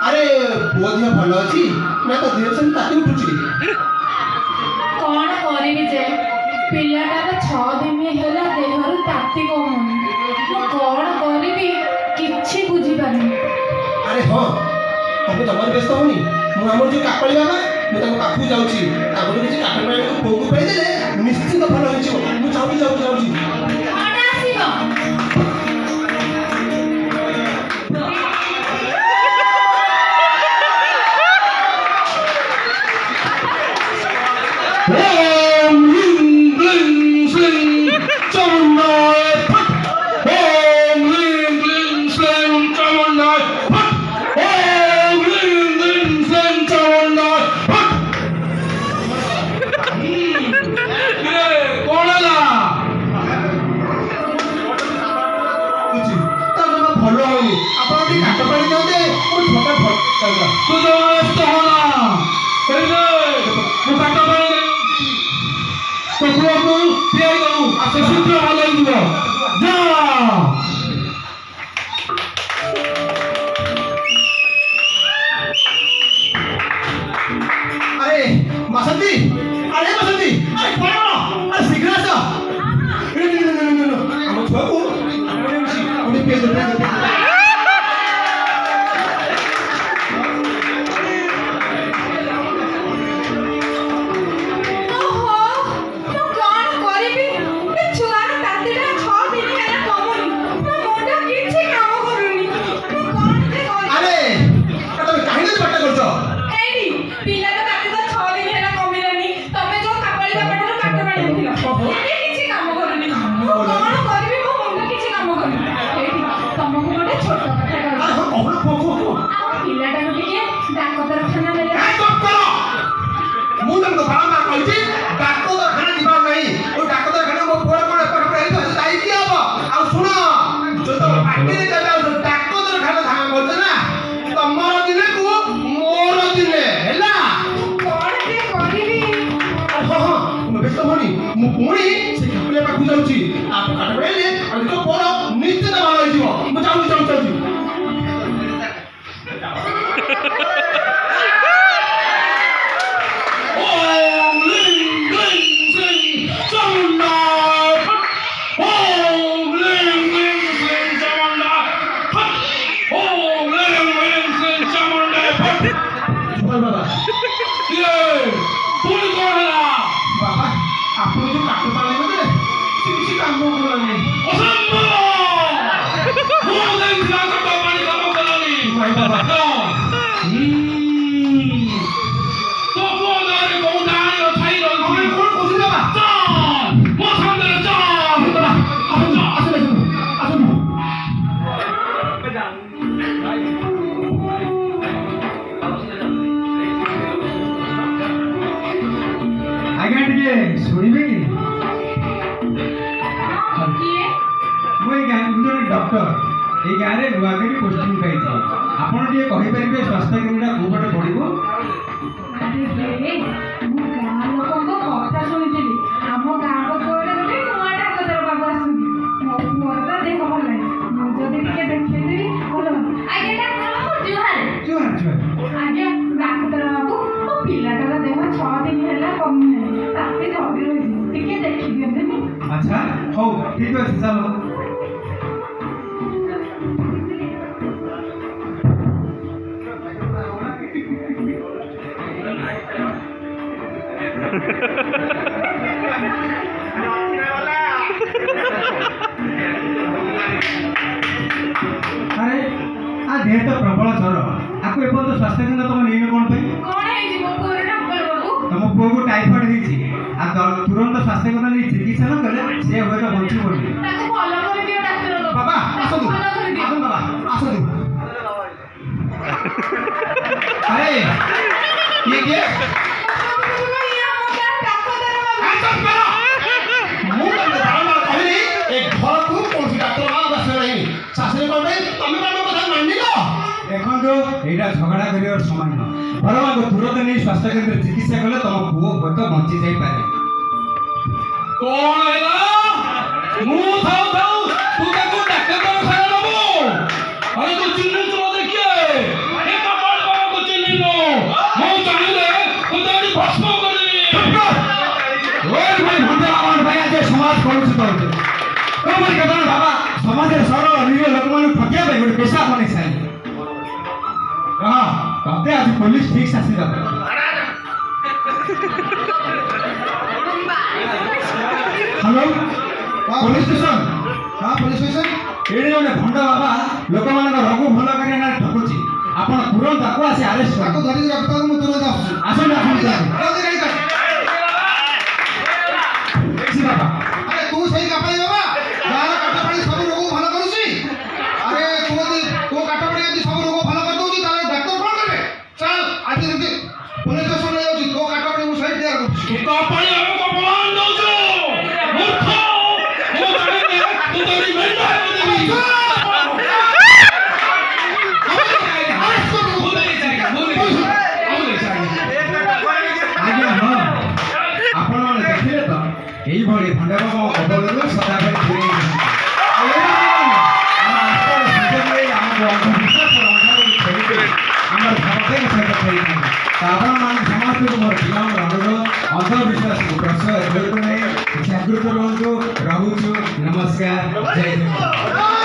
अरे पुओ देह भल अच्छी ना तो देह से ताती उठुची कौन करिबि जे पिलाटार 6 दिन होला देहरु ताती कमुनी कौन करिबि किछि बुझी पारनी। अरे हाँ तब जमार व्यस्त होनी मु आमर जो काकली बाबा मु ताको पाखु जाउची ताको किछि काकली बाबा को पुओ को पाई देले निश्चित भल होइछो मु जाउची कौन आसीबो एटा झगड़ा कर समय बरं तुरंत नहीं स्वास्थ्य केन्द्र चिकित्सा कले तुम पुओ हत बंची जाई पारे। कौन है मु थाउ थाउ तू ताको डाक्टर खाना नबो अरे तू चिन्ह तो देखिए ए कपाल କଣ କରି କେବଳ ବାବା ସମାଜରେ ସରଳ ନିରୀହ ଲୋକମାନଙ୍କୁ ଠକିବା ପାଇଁ ଗୋଟେ ପେଶା ବନେଇ ସାରିଲେ। ରହ ତତେ ଆଜି ପୋଲିସ ଠିକ୍ ଶାସ୍ତି ଦେବ। Hello police station. ହଁ ପୋଲିସ ଷ୍ଟେସନ। ଏଇଠି ଜଣେ ଭଣ୍ଡ ବାବା ଲୋକମାନଙ୍କ ରୋଗ ଭଲ କରିବା ନାଁରେ ଠକୁଛି। ଆପଣ ତୁରନ୍ତ ତାକୁ ଆସି ଆରେଷ୍ଟ ତାକୁ କରନ୍ତୁ। ଧରିକି ରଖିଥାନ୍ତୁ, ମୁଁ ତୁରନ୍ତ ଆସୁଛି। ଆସନ୍ତୁ ଆସନ୍ତୁ ଜଲ୍ଦି ଗାଡ଼ି କାଟ। ଦେଖି ବାବା ଆରେ ତୁ ସେଇ କାପାଳି ବାବା ଯାହାର କାଟ ପାଣି ସବୁ ରୋଗ ଭଲ କରୁଛି। ଆରେ ତୁ ଯଦି ତୋ କାଟ ପାଣି ଯଦି ସବୁ ରୋଗ ଭଲ କରିଦଉଛି ତାହେଲେ ଡାକ୍ତର କଣ କରିବେ? ଚାଲ ଆଜି ଯଦି ପୋଲିସ ଷ୍ଟେସନ ଯାଉଛି, ତୋ କାଟ ପାଣି ମୁଁ ସେଇଠି ତିଆରି କରୁଛି। ତୁ କପାଳି ଆମକୁ ଅପମାନ ଦଉଛୁ ମୂର୍ଖ। ମୁଁ ଜାଣିନି ତୁ ତୋରି ମେଣ୍ଢା କରିଦେବି। ଆଜ୍ଞା ହଁ ଆପଣମାନେ ଦେଖିଲେ ତ ଏଇଭଳି ଭଣ୍ଡ ବାବା କବଳରୁ ସଦାବେଳେ ଦୂରେଇ ରୁହନ୍ତୁ। ଆଉ ଏଇଟା ଆମ ଆସ୍ଥାର ସୁଯୋଗ ନେଇ ଆମକୁ ଅନ୍ଧବିଶ୍ୱାସର ଅନ୍ଧାରକୁ ଛେଳିଦେଇ ଆମର ଭକ୍ତିର ସହିତ ଖେଳିଥାନ୍ତି। ତ ଆପଣମାନେ ସମସ୍ତଙ୍କୁ ମୋର ବିନମ୍ର ଅନୁରୋଧ, ଅନ୍ଧବିଶ୍ୱାସକୁ ପ୍ରଶ୍ରୟ ଦେବାକୁ ନେଇ ଜାଗୃତ ରୁହନ୍ତୁ। ରହୁଛୁ, ନମସ୍କାର, ଜୟ ଜଗନ୍ନାଥ।